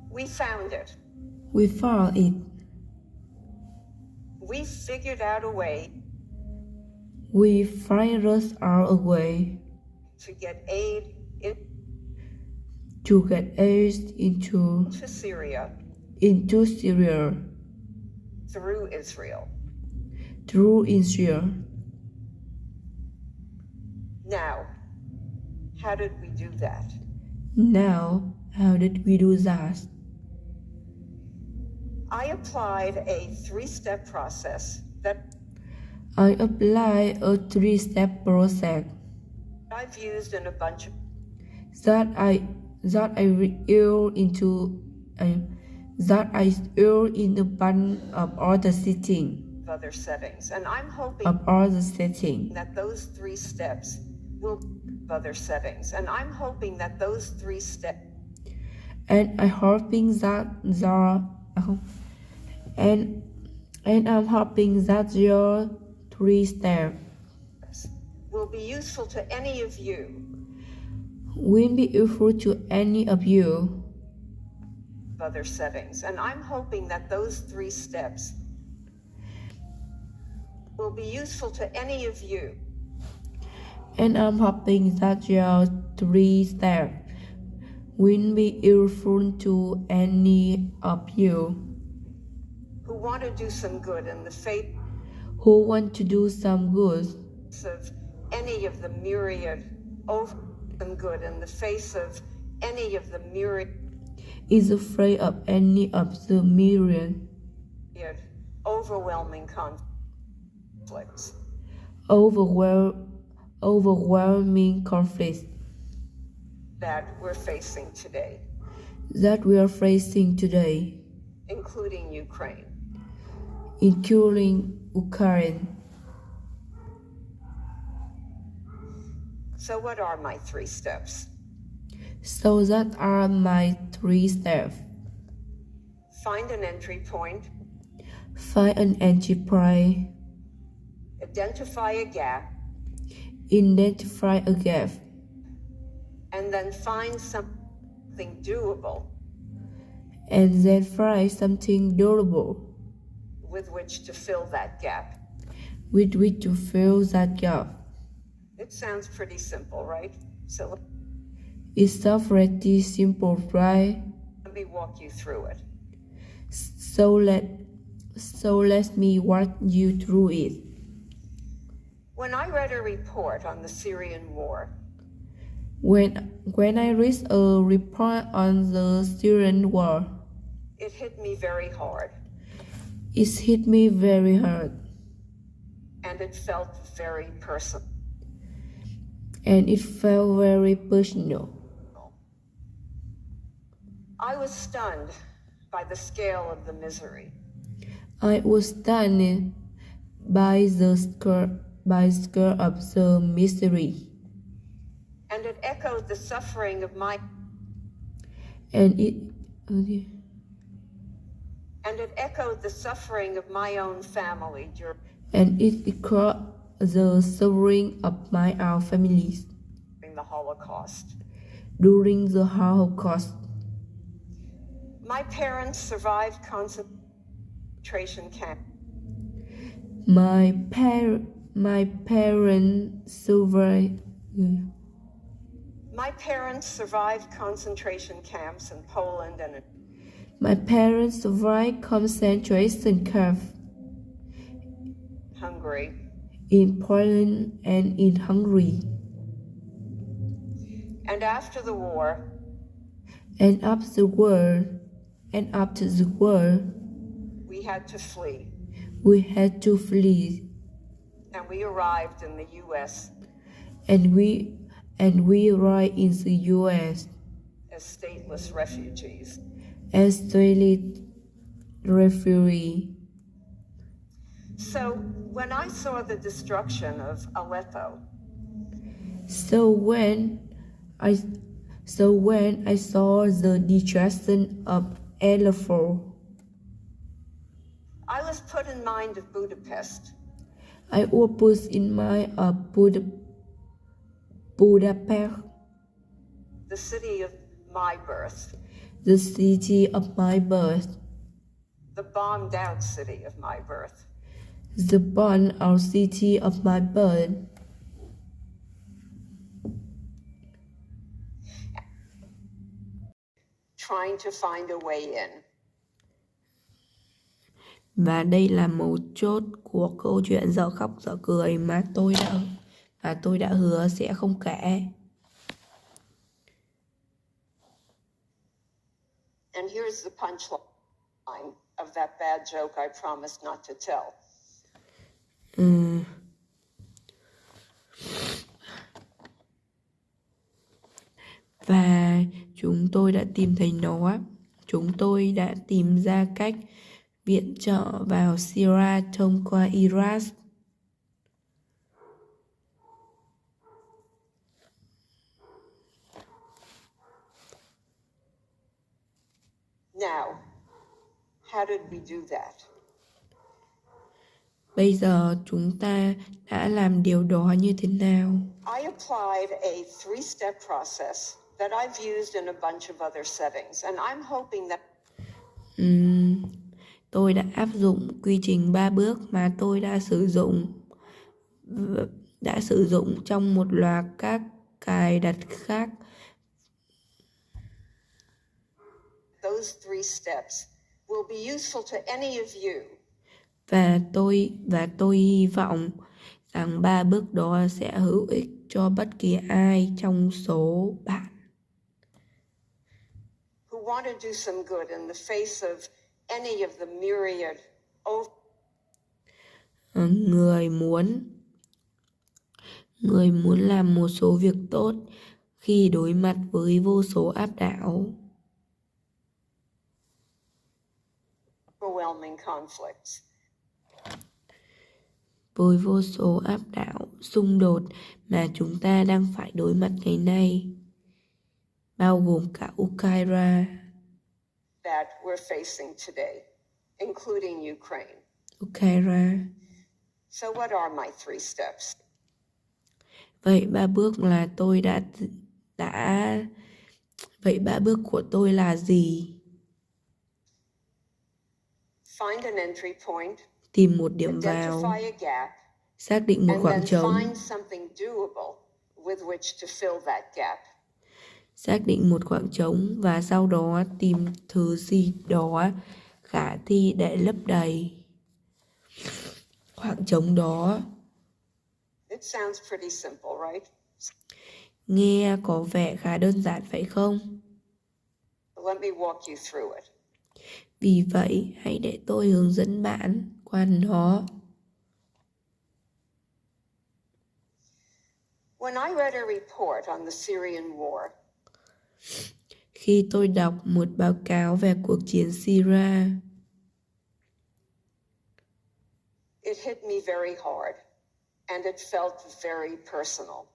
We found it. We found it. We figured out a way We figured out a way to get aid to get aid into Syria Syria through Israel. through Israel. Now, how did we do that? Now, how did we do that? I applied a 3-step process that I applied a 3-step process I've used in a bunch of that I revealed into that I used in a bunch of other settings. other settings, and I'm hoping Of other settings. that those 3 steps will other settings, and I'm hoping that those 3 steps And I'm hoping that I'm hoping that your 3 steps will be useful to any of you will be useful to any of you. Other settings, and I'm hoping that those 3 steps will be useful to any of you And I'm hoping that your 3 steps will be useful to any of you who want to do some good in the face who want to do some good of any of the myriad some good in the face of any of the myriad is afraid of any of the myriad overwhelming conflicts overwhelming conflicts that we're facing today, that we are facing today, including Ukraine. including Ukraine. So what are my 3 steps? So that are my 3 steps. Find an entry point, Find an entry point, identify a gap, identify a gap, and then find something doable and then find something durable with which to fill that gap. with which to fill that gap. It sounds pretty simple, right? So It's not pretty simple, right? let me walk you through it. So let me walk you through it. When I read a report on the Syrian war, When I read a report on the Syrian war, it hit me very hard, it hit me very hard, and it felt very personal. and it felt very personal. I was stunned by the scale of the misery. I was stunned by the scale of the misery, And it echoed the suffering of my and it echoed the suffering of my own family echoed the suffering of my own families during the Holocaust. during the Holocaust. My parents survived concentration camp. My parents survived. My parents survived concentration camps in Poland and My parents survived concentration camps Hungary. in Poland and in Hungary. And after the war, And after the war, we had to flee, we had to flee, and we arrived in the U.S. and we arrived in the U.S. as stateless refugees. as daily refugees. So when I saw the destruction of Aleppo, So when I saw the destruction of Aleppo, I was put in mind of Budapest, I was put in mind of Budapest, the city of my birth, the city of my birth, the bombed out city of my birth, the born out city of my birth, trying to find a way in. và đây là mấu chốt của câu chuyện dở khóc dở cười mà tôi đã hứa sẽ không kể. And here's the punchline of that bad joke I promised not to tell. Và chúng tôi đã tìm thấy nó. Chúng tôi đã tìm ra cách viện trợ vào Syria thông qua Iraq. Now, how did we do that? Bây giờ chúng ta đã làm điều đó như thế nào? I applied a three-step process that I've used in a bunch of other settings, and I'm hoping that Tôi đã áp dụng quy trình 3 bước mà tôi đã sử dụng trong một loạt các cài đặt khác. those three steps will be useful to any of you Và tôi hy vọng rằng 3 bước đó sẽ hữu ích cho bất kỳ ai trong số bạn who want to do some good in the face of any of the myriad người muốn làm một số việc tốt khi đối mặt với vô số áp đảo, overwhelming conflicts. với vô số áp đảo, xung đột mà chúng ta đang phải đối mặt ngày nay, bao gồm cả Ukraine. That we're facing today, including Ukraine. So what are my three steps? Vậy 3 bước là tôi Vậy 3 bước của tôi là gì? Find an entry point, Tìm một điểm vào, identify a gap, xác định một and khoảng then trống, find something doable with which to fill that gap. xác định một khoảng trống và sau đó tìm thứ gì đó khả thi để lấp đầy khoảng trống đó. It sounds pretty simple, right? Nghe có vẻ khá đơn giản phải không? Let me walk you through it. Vì vậy, hãy để tôi hướng dẫn bạn qua nó. When I read a report on the Syrian war, Khi tôi đọc một báo cáo về cuộc chiến Syria, it hit me very hard, and it felt very personal.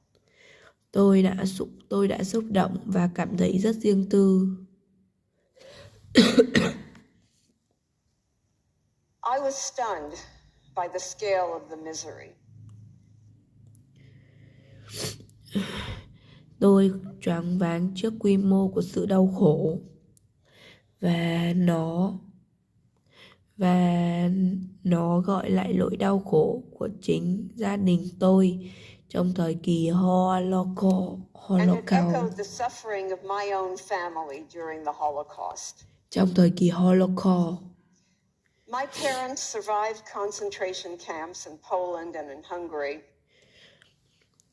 tôi đã xúc động và cảm thấy rất riêng tư. I was stunned by the scale of the misery. Tôi choáng váng trước quy mô của sự đau khổ và nó gọi lại nỗi đau khổ của chính gia đình tôi trong thời kỳ And it echoed the suffering of my own family during the Holocaust. Trong thời kỳ Holocaust, My parents survived concentration camps in Poland and in Hungary.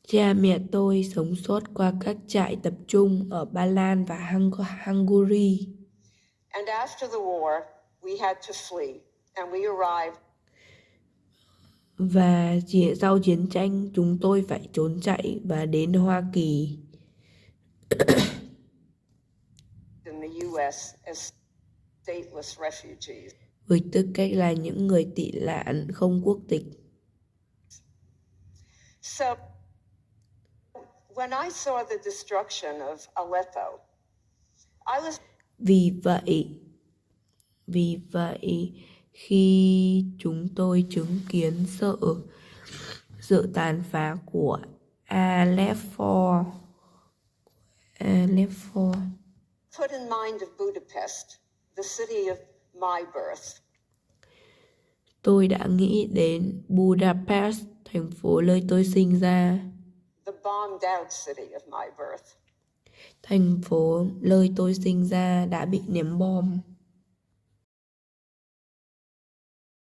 cha mẹ tôi sống sót qua các trại tập trung ở Ba Lan và Hungary. And after the war, we had to flee, and we arrived Và sau chiến tranh, chúng tôi phải trốn chạy và đến Hoa Kỳ, in the U.S. as stateless refugees. với tư cách là những người tị nạn không quốc tịch. So, when I saw the destruction of Aleppo, I was Vì vậy, khi chúng tôi chứng kiến sự tàn phá của Aleppo, put in mind of Budapest, the city of my birth. Tôi đã nghĩ đến Budapest, thành phố nơi tôi sinh ra. The bombed out city of my birth. Thành phố nơi tôi sinh ra đã bị ném bom.